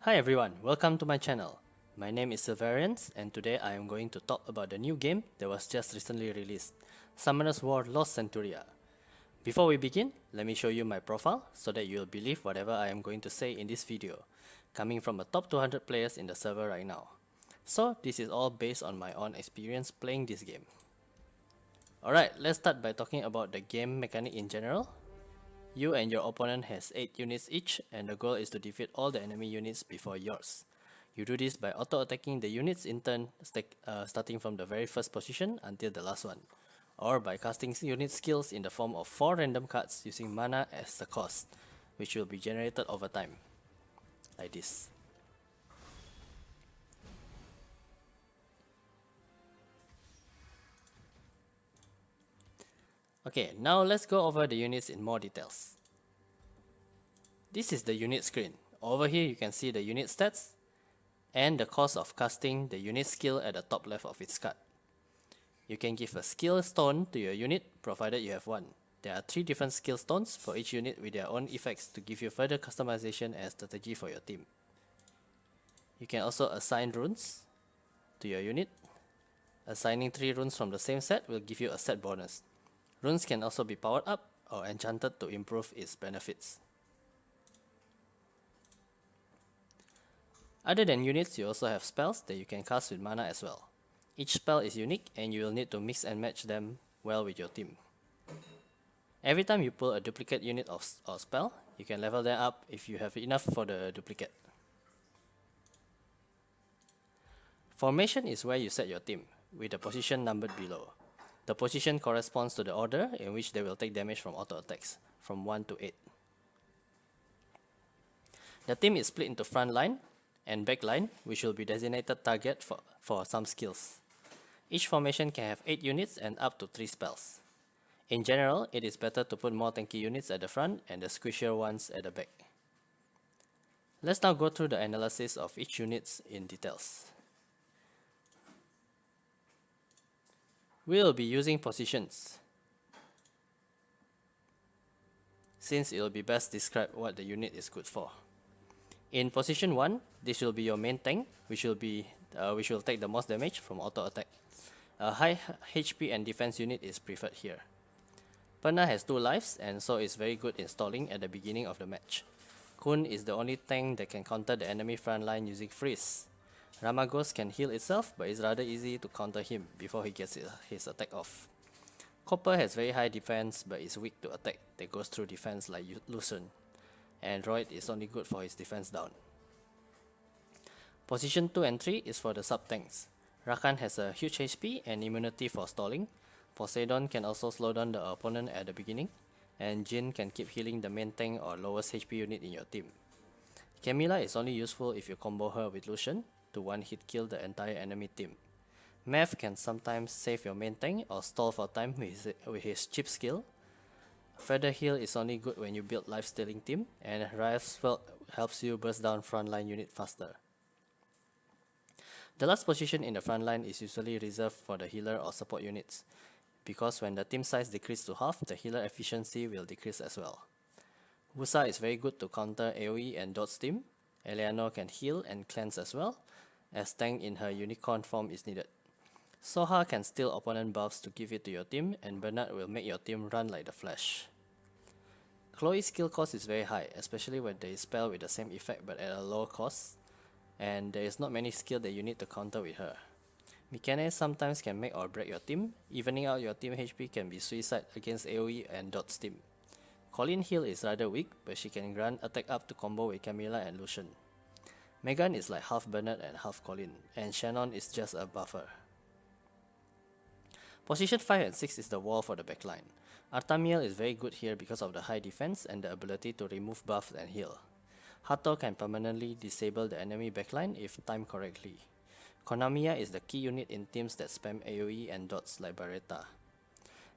Hi everyone, welcome to my channel. My name is Sylpharionz and today I am going to talk about the new game that was just recently released, Summoner's War Lost Centuria. Before we begin, let me show you my profile so that you'll believe whatever I am going to say in this video, coming from the top 200 players in the server right now. So this is all based on my own experience playing this game. Alright, let's start by talking about the game mechanic in general. You and your opponent has 8 units each, and the goal is to defeat all the enemy units before yours. You do this by auto-attacking the units in turn, starting from the very first position until the last one, or by casting unit skills in the form of 4 random cards using mana as the cost, which will be generated over time, like this. Okay, now let's go over the units in more details. This is the unit screen. Over here you can see the unit stats and the cost of casting the unit skill at the top left of its card. You can give a skill stone to your unit provided you have one. There are 3 different skill stones for each unit with their own effects to give you further customization and strategy for your team. You can also assign runes to your unit. Assigning 3 runes from the same set will give you a set bonus. Runes can also be powered up or enchanted to improve its benefits. Other than units, you also have spells that you can cast with mana as well. Each spell is unique and you will need to mix and match them well with your team. Every time you pull a duplicate unit or spell, you can level them up if you have enough for the duplicate. Formation is where you set your team, with the position numbered below. The position corresponds to the order in which they will take damage from auto attacks, from 1 to 8. The team is split into front line and back line, which will be designated target for some skills. Each formation can have 8 units and up to 3 spells. In general, it is better to put more tanky units at the front and the squishier ones at the back. Let's now go through the analysis of each unit in details. We will be using positions, since it will be best described what the unit is good for. In position 1, this will be your main tank, which will take the most damage from auto attack. A high HP and defense unit is preferred here. Perna has 2 lives and so is very good in stalling at the beginning of the match. Kun is the only tank that can counter the enemy front line using freeze. Ramagos can heal itself, but it's rather easy to counter him before he gets his attack off. Copper has very high defense but is weak to attack that goes through defense like Lucerne, and Royd is only good for his defense down. Position 2 and 3 is for the sub-tanks. Rakan has a huge HP and immunity for stalling. Poseidon can also slow down the opponent at the beginning, and Jin can keep healing the main tank or lowest HP unit in your team. Camilla is only useful if you combo her with Lucian to one-hit kill the entire enemy team. Mav can sometimes save your main tank or stall for time with his chip skill. Feather Heal is only good when you build life-stealing team, and Riot's helps you burst down frontline unit faster. The last position in the front line is usually reserved for the healer or support units, because when the team size decreases to half, the healer efficiency will decrease as well. Wusa is very good to counter AoE and dodge team. Eleanor can heal and cleanse as well, as tank in her unicorn form is needed. Soha can steal opponent buffs to give it to your team, and Bernard will make your team run like the Flash. Chloe's skill cost is very high, especially when they spell with the same effect but at a lower cost, and there is not many skills that you need to counter with her. Mikane sometimes can make or break your team. Evening out your team HP can be suicide against AoE and dodge team. Colleen Hill is rather weak, but she can grant attack up to combo with Camilla and Lucian. Megan is like half Bernard and half Colleen, and Shannon is just a buffer. Position 5 and 6 is the wall for the backline. Artamiel is very good here because of the high defense and the ability to remove buffs and heal. Hato can permanently disable the enemy backline if timed correctly. Konamiya is the key unit in teams that spam AoE and dots like Barretta.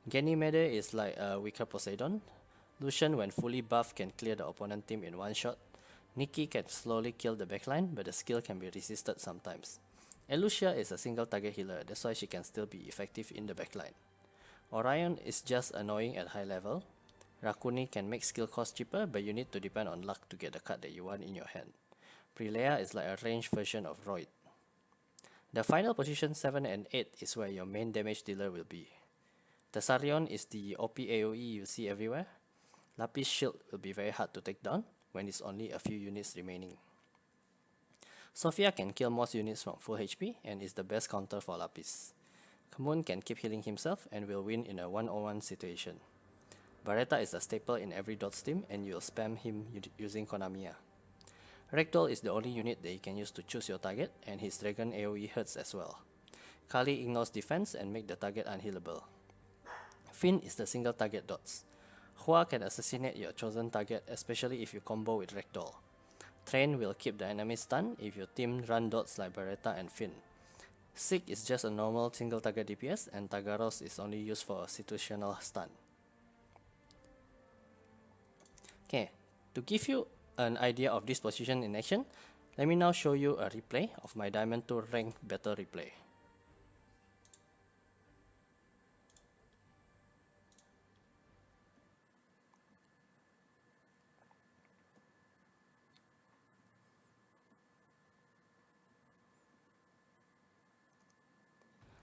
Ganymede is like a weaker Poseidon. Lucian, when fully buffed, can clear the opponent team in one shot. Nikki can slowly kill the backline, but the skill can be resisted sometimes. Elucia is a single target healer, that's why she can still be effective in the backline. Orion is just annoying at high level. Rakuni can make skill cost cheaper, but you need to depend on luck to get the card that you want in your hand. Prelea is like a ranged version of Royd. The final position 7 and 8 is where your main damage dealer will be. Thessarion is the OP AoE you see everywhere. Lapis shield will be very hard to take down when it's only a few units remaining. Sophia can kill most units from full HP and is the best counter for Lapis. Kamun can keep healing himself and will win in a 1-on-1 situation. Barretta is a staple in every Dots team and you'll spam him using Konamiya. Ragdoll is the only unit that you can use to choose your target, and his Dragon AoE hurts as well. Kali ignores defense and make the target unhealable. Finn is the single target Dots. Hua can assassinate your chosen target, especially if you combo with Ragdoll. Train will keep the enemy stunned if your team run Dots like Barretta and Finn. Sig is just a normal single target DPS, and Tagaros is only used for a situational stun. Okay, to give you an idea of this position in action, let me now show you a replay of my Diamond 2 rank battle replay.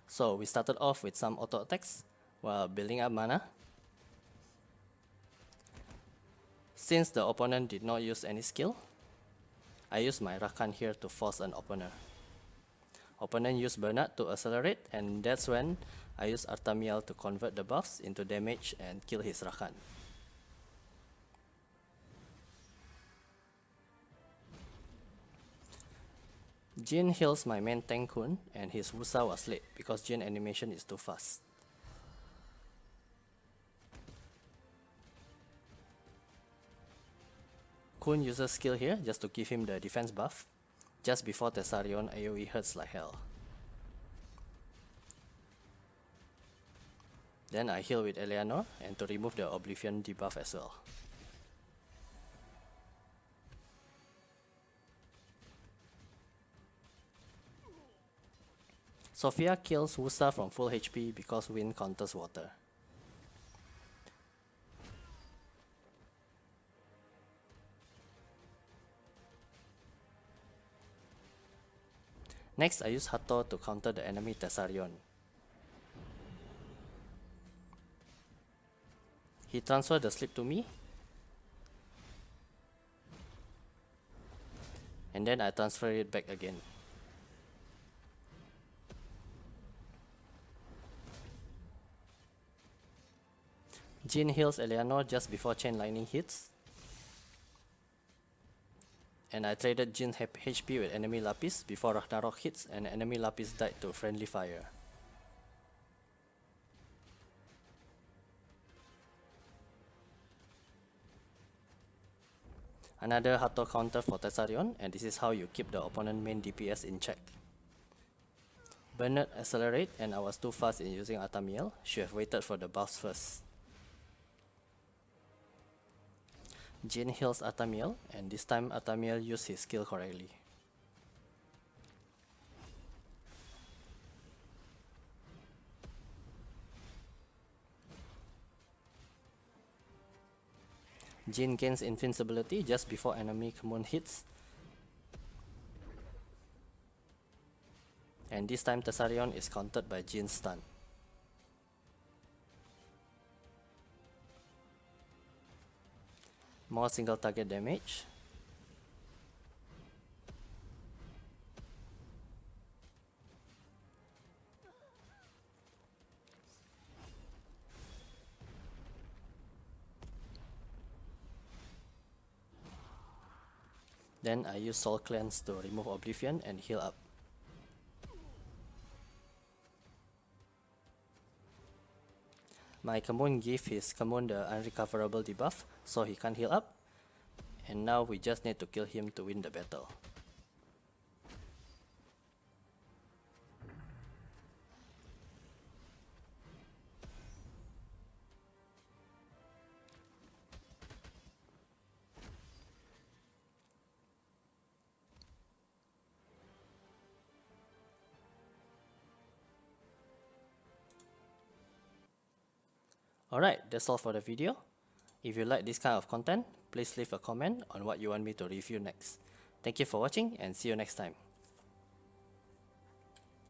So we started off with some auto attacks while building up mana. Since the opponent did not use any skill, I used my Rakan here to force an opener. Opponent used Bernard to accelerate, and that's when I used Artamiel to convert the buffs into damage and kill his Rakan. Jin heals my main tank Kun, and his Wusa was late because Jin animation is too fast. Kun uses skill here just to give him the defense buff, just before Thessarion AoE hurts like hell. Then I heal with Eleanor and to remove the Oblivion debuff as well. Sophia kills Wusa from full HP because wind counters water. Next, I use Hato to counter the enemy Thessarion. He transferred the sleep to me, and then I transfer it back again. Jin heals Eleanor just before Chain Lightning hits, and I traded Jin's HP with enemy Lapis before Ragnarok hits and enemy Lapis died to friendly fire. Another Hato counter for Thessarion, and this is how you keep the opponent main DPS in check. Bernard accelerate, and I was too fast in using Artamiel, should have waited for the buffs first. Jin heals Artamiel, and this time Artamiel used his skill correctly. Jin gains invincibility just before enemy Kamun hits. And this time Thessarion is countered by Jin's stun. More single target damage. Then I use Soul Cleanse to remove Oblivion and heal up. My Kamun gave his Kamun the unrecoverable debuff, so he can't heal up. And now we just need to kill him to win the battle. Alright, that's all for the video. If you like this kind of content, please leave a comment on what you want me to review next. Thank you for watching and see you next time.